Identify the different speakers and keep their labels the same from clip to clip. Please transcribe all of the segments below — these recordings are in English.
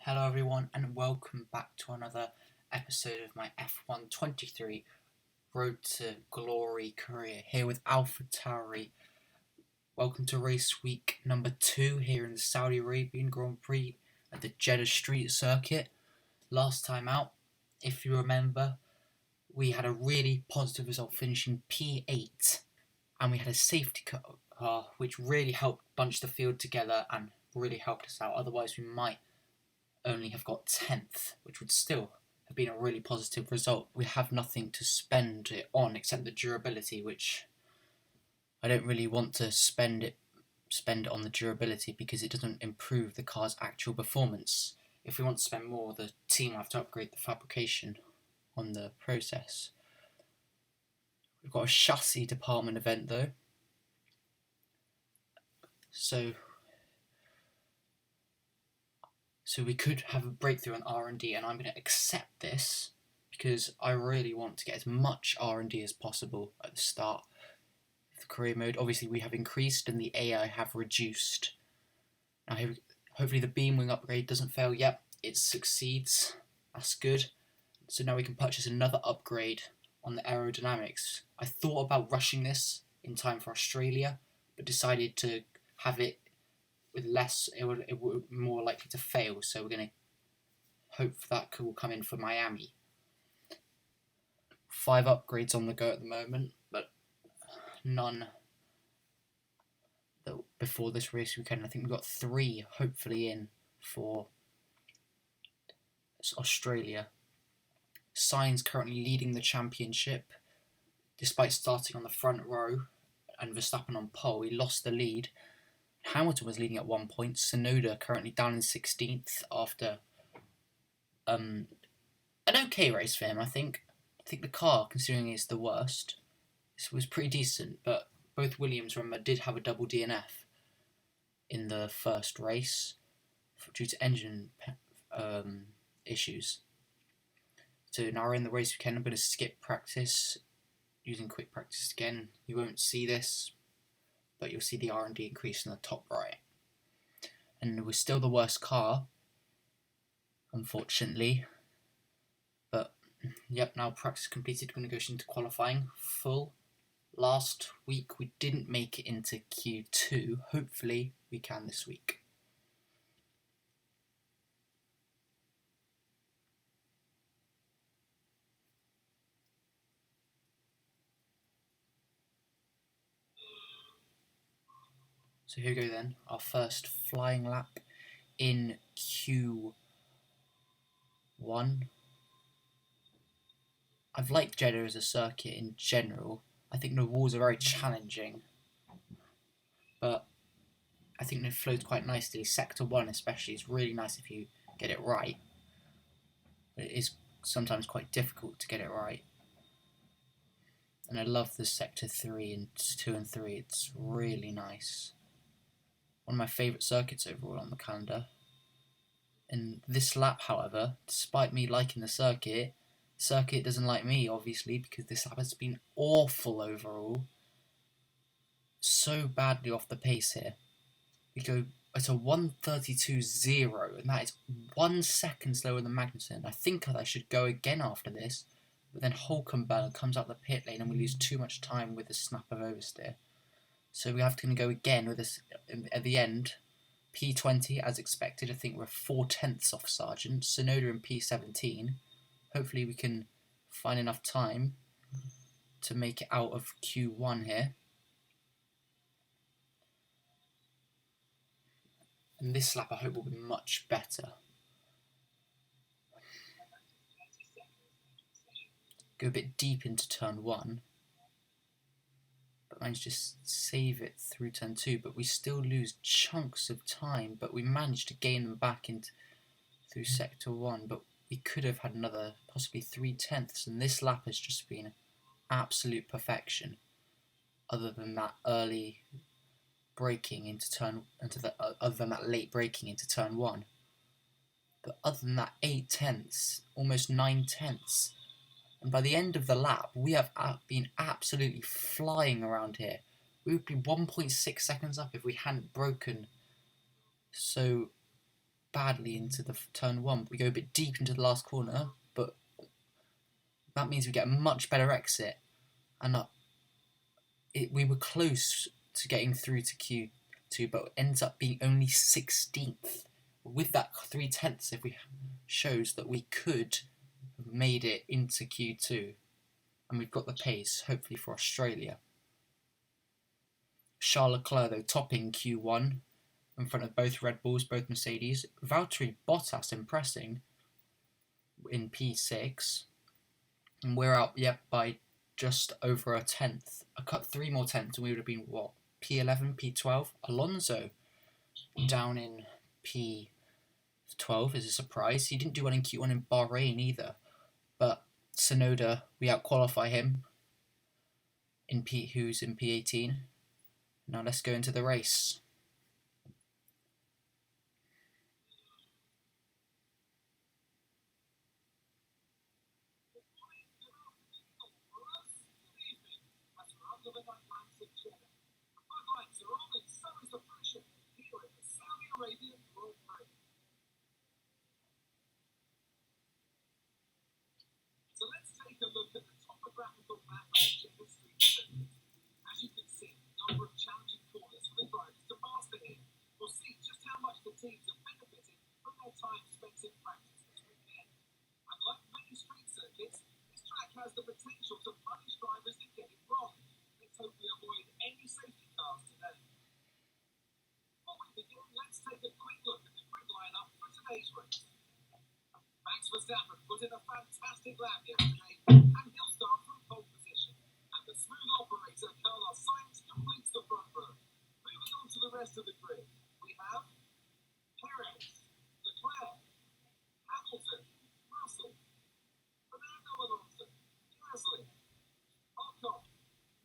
Speaker 1: Hello everyone and welcome back to another episode of my F1 23 Road to Glory career here with Alpha Tauri. Welcome to race week number 2 here in the Saudi Arabian Grand Prix at the Jeddah Street Circuit. Last time out, if you remember, we had a really positive result finishing P8 and we had a safety car which really helped bunch the field together and really helped us out. Otherwise we might only have got 10th, which would still have been a really positive result. We have nothing to spend it on except the durability, which I don't really want to spend it on the durability because it doesn't improve the car's actual performance. If we want to spend more, the team will have to upgrade the fabrication on the process. We've got a chassis department event though, so we could have a breakthrough on R&D, and I'm going to accept this because I really want to get as much R&D as possible at the start of the career mode. Obviously we have increased and the AI have reduced. Now hopefully the beam wing upgrade doesn't fail. Yep, it succeeds. That's good. So now we can purchase another upgrade on the aerodynamics. I thought about rushing this in time for Australia, but decided to have it with less, it would more likely to fail, so we're going to hope that will come in for Miami. 5 upgrades on the go at the moment, but none before this race weekend. I think we've got 3 hopefully in for Australia. Sainz currently leading the championship despite starting on the front row and Verstappen on pole. He lost the lead. Hamilton was leading at 1 point. Tsunoda currently down in 16th after an okay race for him, I think. I think the car, considering it's the worst, this was pretty decent, but both Williams, remember, did have a double DNF in the first race due to engine issues. So now we're in the race weekend. I'm going to skip practice, using quick practice again. You won't see this, but you'll see the R&D increase in the top right. And we're still the worst car, unfortunately. But, yep, now practice completed. We're going to go into qualifying full. Last week we didn't make it into Q2. Hopefully we can this week. So here we go then, our first flying lap in Q1. I've liked Jeddah as a circuit in general. I think the walls are very challenging, but I think they flowed quite nicely. Sector 1 especially is really nice if you get it right, but it is sometimes quite difficult to get it right. And I love the Sector 3 and 2 and 3, it's really nice. One of my favourite circuits overall on the calendar. And this lap, however, despite me liking the circuit doesn't like me, obviously, because this lap has been awful overall. So badly off the pace here. We go at a 1:32.0, and that is 1 second slower than Magnussen. I think I should go again after this, but then Hulkenberg comes out the pit lane and we lose too much time with a snap of oversteer. So we have to go again with this at the end. P20 as expected. I think we're 4/10 off Sargent. Tsunoda in P17. Hopefully we can find enough time to make it out of Q1 here. And this lap I hope will be much better. Go a bit deep into turn 1. But managed to save it through turn 2, but we still lose chunks of time, but we managed to gain them back through sector 1, but we could have had another possibly 3/10, and this lap has just been absolute perfection, other than that early braking other than that late braking into turn 1. But other than that, 8/10, almost 9/10. And by the end of the lap, we have been absolutely flying around here. We would be 1.6 seconds up if we hadn't broken so badly into the turn 1. We go a bit deep into the last corner, but that means we get a much better exit. And we were close to getting through to Q2, but ends up being only 16th. With that 3/10, if we shows that we could have made it into Q2, and we've got the pace, hopefully, for Australia. Charles Leclerc, though, topping Q1 in front of both Red Bulls, both Mercedes. Valtteri Bottas impressing in P6. And we're out by just over a tenth. I cut 3 more tenths and we would have been, what, P11, P12? Alonso down in P12 is a surprise. He didn't do well in Q1 in Bahrain either. But Tsunoda, we out-qualify him, who's in P18. Now let's go into the race.
Speaker 2: So let's take a look at the topographical map of Jeddah Street Circuit. As you can see, a number of challenging corners for the drivers to master here. We'll see just how much the teams have benefited from their time spent in practice this weekend. And like many street circuits, this track has the potential to punish drivers that get it wrong. Let's hope we avoid any safety cars today. Before we begin, let's take a quick look at the grid lineup for today's race. Max Verstappen put in a fantastic lap yesterday, and he'll start from pole position. And the smooth operator Carlos Sainz completes the front row. Moving on to the rest of the grid, we have Perez, Leclerc, Hamilton, Russell, Fernando Alonso, Gasly, Ocon,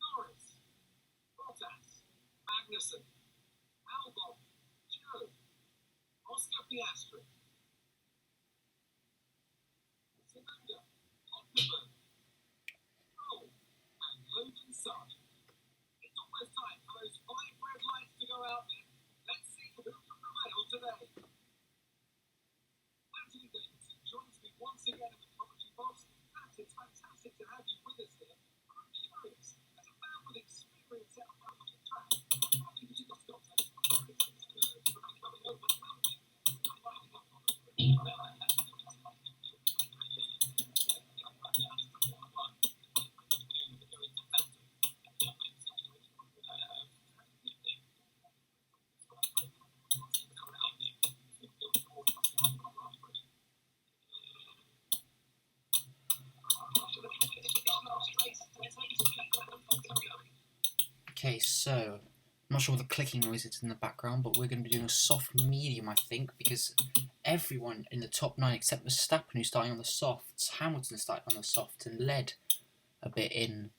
Speaker 2: Norris, Bottas, Magnussen, Albon, Joe, Oscar Piastri, and Logan Sargent. It's almost time for those 5 red lights to go out there. Let's see who can prevail today. Anthony Davidson joins me once again in the commentary box. Matt, it's fantastic to have you with us here. I'm curious, as a man with experience out on the track, how did you got stopped?
Speaker 1: Okay, so I'm not sure what the clicking noise is in the background, but we're going to be doing a soft medium, I think, because everyone in the top 9 except Verstappen, who's starting on the softs, Hamilton started on the softs and led a bit in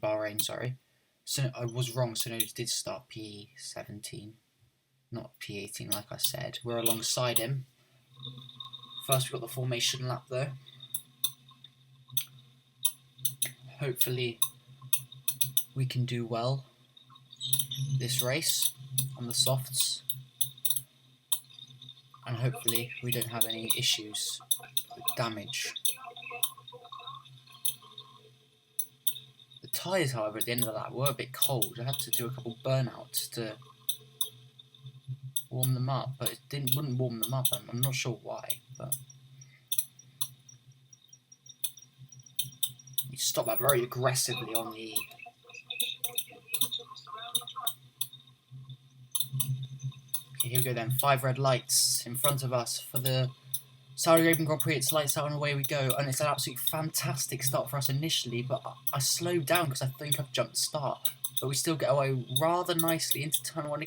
Speaker 1: Bahrain, sorry. So I was wrong, Tsunoda did start P17, not P18 like I said. We're alongside him. First we've got the formation lap though. Hopefully we can do well this race on the softs, and hopefully we don't have any issues with damage. The tyres, however, at the end of the lap were a bit cold. I had to do a couple burnouts to warm them up, but it wouldn't warm them up. I'm not sure why, but you stop that very aggressively on the okay, here we go then. 5 red lights in front of us for the Saudi Arabian Grand Prix. It's lights out and away we go, and it's an absolutely fantastic start for us initially, but I slowed down because I think I've jumped start, but we still get away rather nicely into turn 1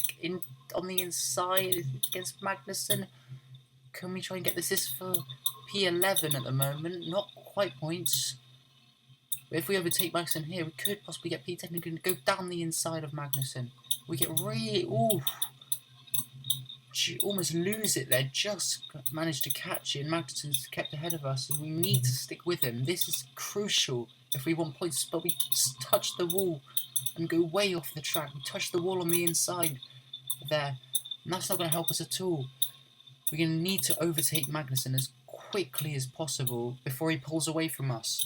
Speaker 1: on the inside against Magnussen. Can we try and get this? This is for P11 at the moment, not quite points. But if we overtake Magnussen here, we could possibly get P10 and go down the inside of Magnussen. We get really, almost lose it there, just managed to catch it, and Magnussen's kept ahead of us, and we need to stick with him. This is crucial if we want points, but we touch the wall and go way off the track. We touch the wall on the inside. there, and that's not going to help us at all. We're going to need to overtake Magnussen as quickly as possible before he pulls away from us.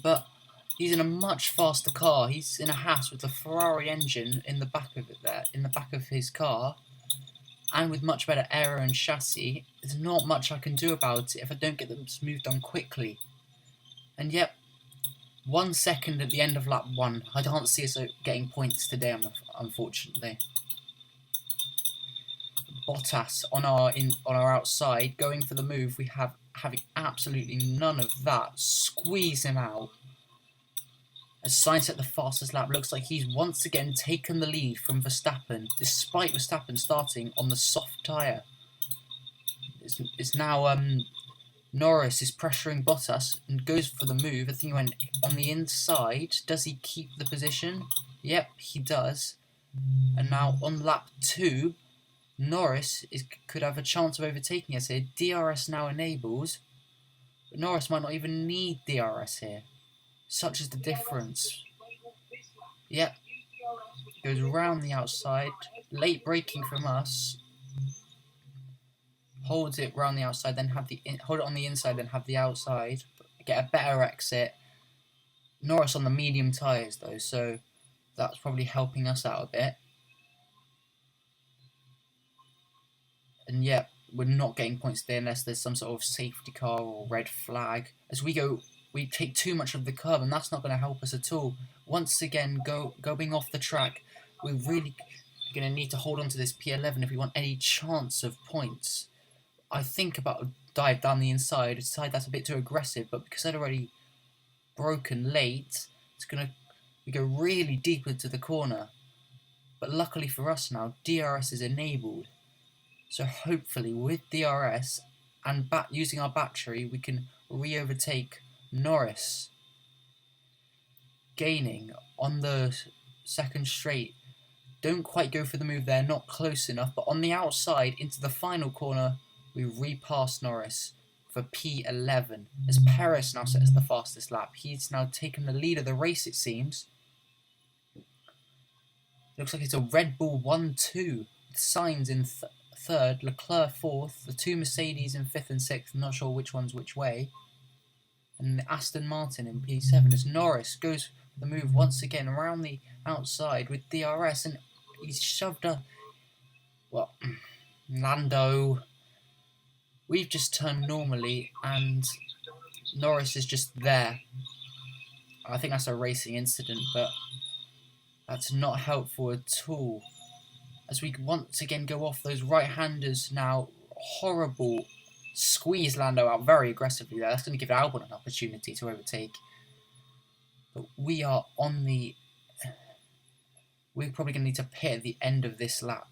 Speaker 1: But he's in a much faster car. He's in a Haas with the Ferrari engine in the back of it there, in the back of his car, and with much better aero and chassis. There's not much I can do about it if I don't get them moved on quickly. And yet, 1 second at the end of lap 1. I can't see us getting points today, unfortunately. Bottas on our outside, going for the move. We have having absolutely none of that. Squeeze him out. As Sainz at the fastest lap, looks like he's once again taken the lead from Verstappen, despite Verstappen starting on the soft tyre. It's now Norris is pressuring Bottas and goes for the move. I think he went on the inside. Does he keep the position? Yep, he does. And now on lap 2, Norris could have a chance of overtaking us here. DRS now enables, but Norris might not even need DRS here. Such is the difference. Yep, goes around the outside. Late braking from us. Holds it round the outside, then hold it on the inside, then have the outside. Get a better exit. Norris on the medium tyres though, so that's probably helping us out a bit. And yeah, we're not getting points there unless there's some sort of safety car or red flag. As we take too much of the curb, and that's not going to help us at all. Once again, going off the track, we're really going to need to hold on to this P11 if we want any chance of points. I think about a dive down the inside. I decided that's a bit too aggressive, but because I'd already broken late, we go really deep into the corner. But luckily for us now, DRS is enabled. So hopefully with DRS and using our battery, we can re-overtake Norris. Gaining on the second straight. Don't quite go for the move there, not close enough, but on the outside into the final corner, we repass Norris for P11 as Perez now sets the fastest lap. He's now taken the lead of the race, it seems. Looks like it's a Red Bull 1-2 with Sainz in third, Leclerc fourth, the two Mercedes in fifth and sixth. I'm not sure which one's which way. And the Aston Martin in P7 as Norris goes for the move once again around the outside with DRS, and he's shoved Lando. We've just turned normally and Norris is just there. I think that's a racing incident, but that's not helpful at all. As we once again go off those right-handers now, horrible squeeze Lando out very aggressively there. That's going to give Albon an opportunity to overtake. But we're probably going to need to pit at the end of this lap.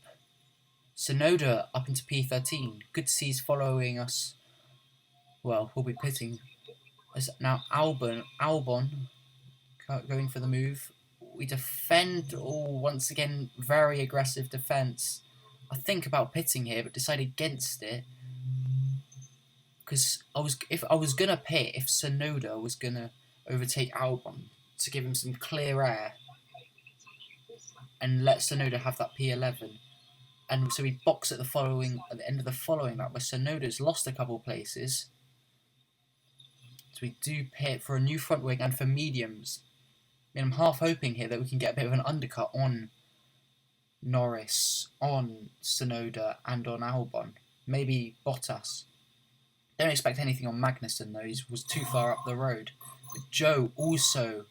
Speaker 1: Tsunoda up into P13. Good to see he's following us. Well, we'll be pitting. As now Albon going for the move. We defend, once again, very aggressive defence. I think about pitting here, but decided against it. Because if I was going to pit, if Tsunoda was going to overtake Albon to give him some clear air and let Tsunoda have that P11. And so we box at the end of the following lap where Tsunoda's lost a couple places. So we do pit for a new front wing and for mediums. And I'm half hoping here that we can get a bit of an undercut on Norris, on Tsunoda and on Albon. Maybe Bottas. Don't expect anything on Magnussen though, he was too far up the road. But Joe also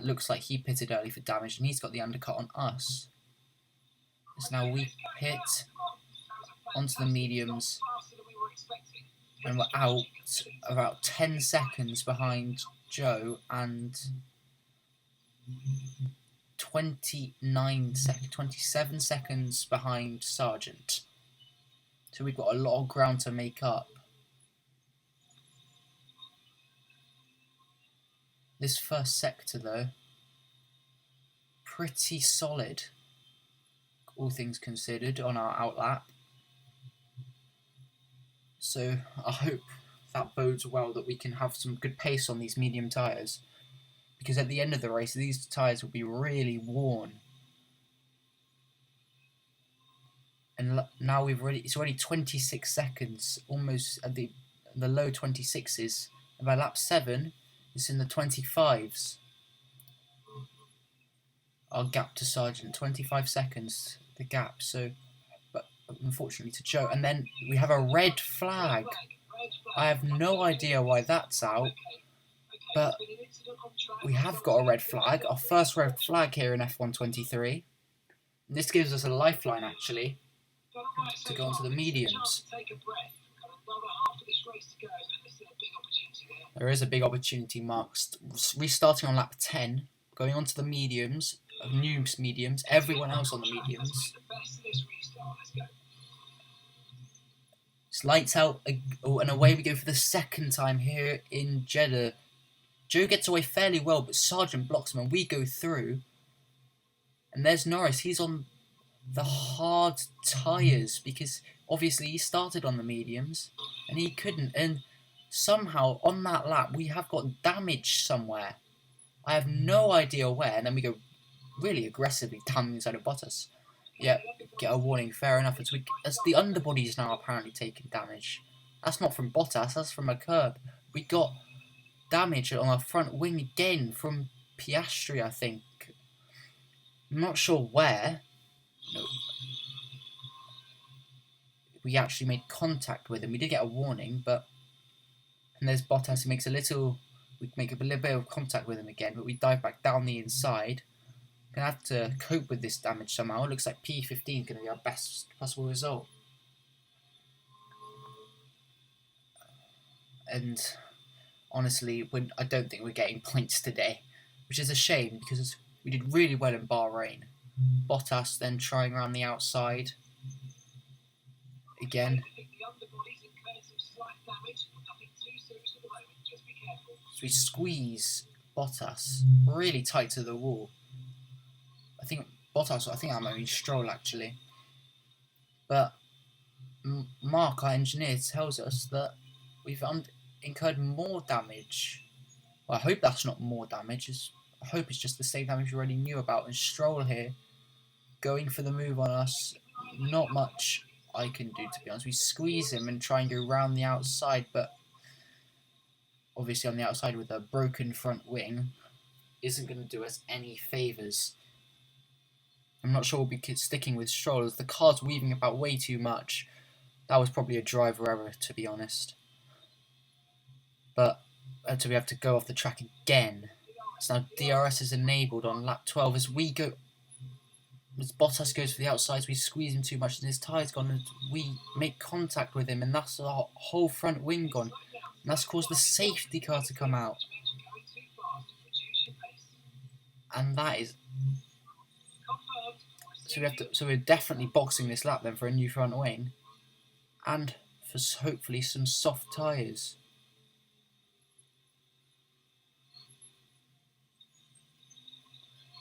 Speaker 1: looks like he pitted early for damage and he's got the undercut on us. So now we pit onto the mediums and we're out about 10 seconds behind Joe and 27 seconds behind Sargent. So we've got a lot of ground to make up. This first sector though, pretty solid, all things considered, on our outlap. So I hope that bodes well that we can have some good pace on these medium tyres, because at the end of the race these tyres will be really worn. and now it's already 26 seconds, almost at the low 26s. And by lap 7, it's in the 25s. Our gap to Sargent, 25 seconds, the gap. So, but unfortunately to Joe. And then we have a red flag. I have no idea why that's out, but we have got a red flag. Our first red flag here in F123. This gives us a lifeline, actually, to go onto the mediums. There is a big opportunity marked. Restarting on lap 10, going onto the mediums, new mediums, everyone else on the mediums. It's lights out, and away we go for the second time here in Jeddah. Joe gets away fairly well, but Sargent blocks him, and we go through. And there's Norris. He's on the hard tyres because obviously he started on the mediums and he couldn't. And somehow on that lap we have got damage somewhere. I have no idea where. And then we go really aggressively down the inside of Bottas. Yeah, get a warning. Fair enough. As the underbody is now apparently taking damage. That's not from Bottas. That's from a curb. We got damage on our front wing again from Piastri, I think. I'm not sure where. No. We actually made contact with him. We did get a warning, but and there's Bottas who makes we make a little bit of contact with him again, but we dive back down the inside. Gonna have to cope with this damage somehow. It looks like P15 is gonna be our best possible result. And honestly, I don't think we're getting points today, which is a shame because we did really well in Bahrain. Bottas then trying around the outside again. So we squeeze Bottas really tight to the wall. I think that might be Stroll actually. But Mark, our engineer, tells us that we've incurred more damage. Well, I hope that's not more damage. I hope it's just the same damage we already knew about. And Stroll here, going for the move on us. Not much I can do, to be honest. We squeeze him and try and go round the outside, but obviously on the outside with a broken front wing isn't going to do us any favours. I'm not sure we'll be sticking with Stroll as the car's weaving about way too much. That was probably a driver error, to be honest. But so we have to go off the track again. So now DRS is enabled on lap 12 as Bottas goes for the outsides, we squeeze him too much and his tyre's gone and we make contact with him and that's our whole front wing gone. And that's caused the safety car to come out. And that is... So we're definitely boxing this lap then for a new front wing. And for hopefully some soft tyres.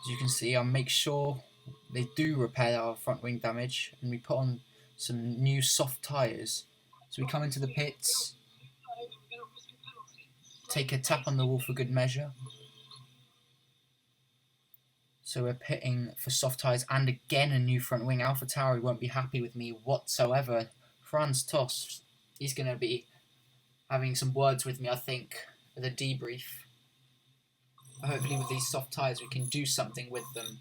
Speaker 1: As you can see, I'll make sure they do repair our front wing damage and we put on some new soft tyres. So we come into the pits, take a tap on the wall for good measure. So we're pitting for soft tyres and again a new front wing. Alpha Tauri won't be happy with me whatsoever. Franz Tost, he's going to be having some words with me, I think, for the debrief. Hopefully with these soft tyres we can do something with them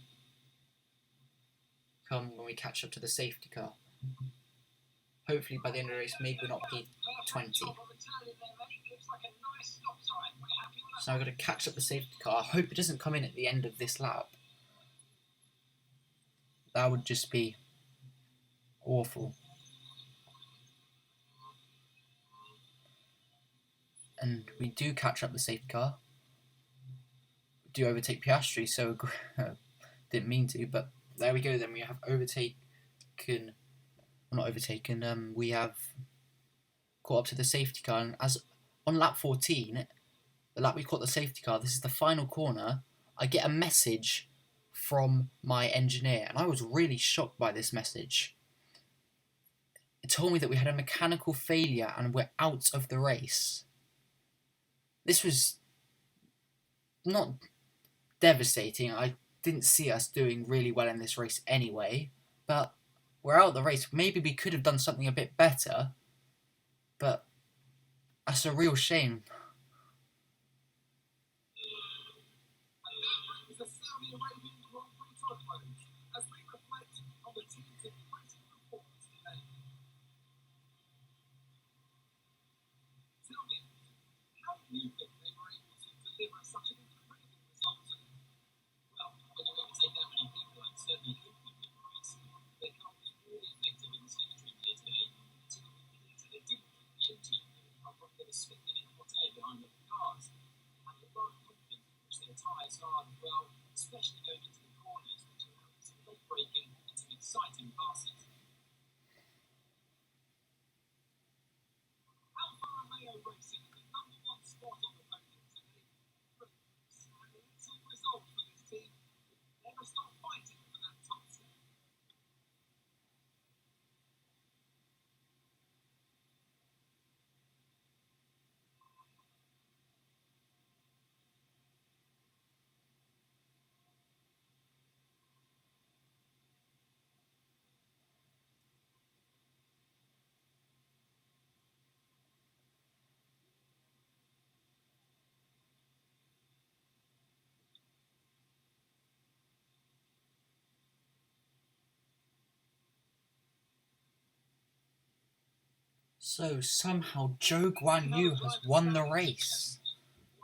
Speaker 1: come when we catch up to the safety car. Hopefully by the end of the race, maybe we're not P20. So I've got to catch up the safety car. I hope it doesn't come in at the end of this lap. That would just be awful. And we do catch up the safety car. We do overtake Piastri, so didn't mean to, but there we go then. We have we have caught up to the safety car. And as on lap 14, the lap we caught the safety car, this is the final corner, I get a message from my engineer, and I was really shocked by this message. It told me that we had a mechanical failure and we're out of the race. This was not devastating. I didn't see us doing really well in this race anyway, but we're out of the race. Maybe we could have done something a bit better, but that's a real shame.
Speaker 2: And that brings the Saudi Arabian Grand Prix to a close as we reflect on the team's impressive performance today. Tell me, how do you think they were able to deliver such an incredible result today? Well, when you're going to take that many people, I'd certainly hope you'd be right. Their car was really effective in the slipstream here today, particularly because they didn't keep the engine. They were spinning in hot air behind the cars. And the road confidence push their tyres hard as well, especially going into the corners, which allowed some late braking and some exciting passes. Alfa Romeo Racing in the number one spot on the podium today. An excellent result for this team. Never stop fighting for that top spot.
Speaker 1: So somehow Zhou Guanyu has won the race.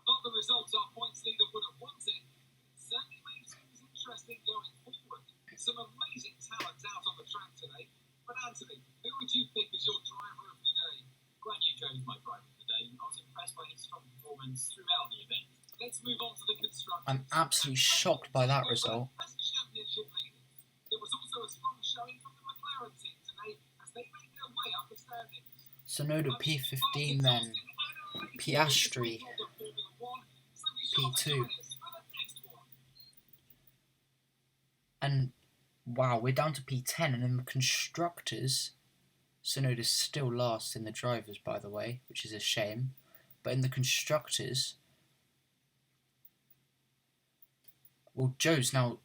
Speaker 2: Not the results our points leader would have wanted, it certainly makes things interesting going forward. Some amazing talent out on the track today. But Anthony, who would you pick as your driver of the day?
Speaker 3: Guanyu Zhou's my driver of the day. I was impressed by his strong performance throughout the event.
Speaker 2: Let's move on to the constructors.
Speaker 1: I'm absolutely shocked by that result.
Speaker 2: As championship leaders, there was also a strong showing from the McLaren team today as they made their way up the standings.
Speaker 1: Sonoda P15 then, Piastri P2. And wow, we're down to P10, and in the constructors, Sonoda's still last in the drivers, by the way, which is a shame. But in the constructors, well, Zhou's now,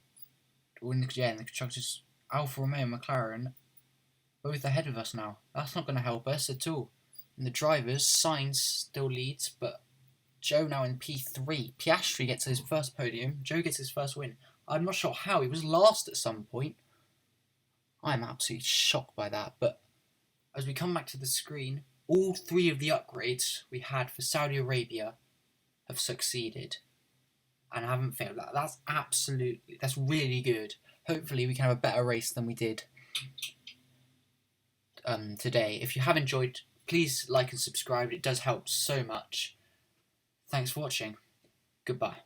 Speaker 1: in the constructors, Alfa Romeo and McLaren, both ahead of us now. That's not going to help us at all. In the drivers, Sainz still leads, but Zhou now in P3. Piastri gets his first podium. Zhou gets his first win. I'm not sure how. He was last at some point. I'm absolutely shocked by that. But as we come back to the screen, all three of the upgrades we had for Saudi Arabia have succeeded and haven't failed. That's really good. Hopefully we can have a better race than we did today. If you have enjoyed, please like and subscribe. It does help so much. Thanks for watching. Goodbye.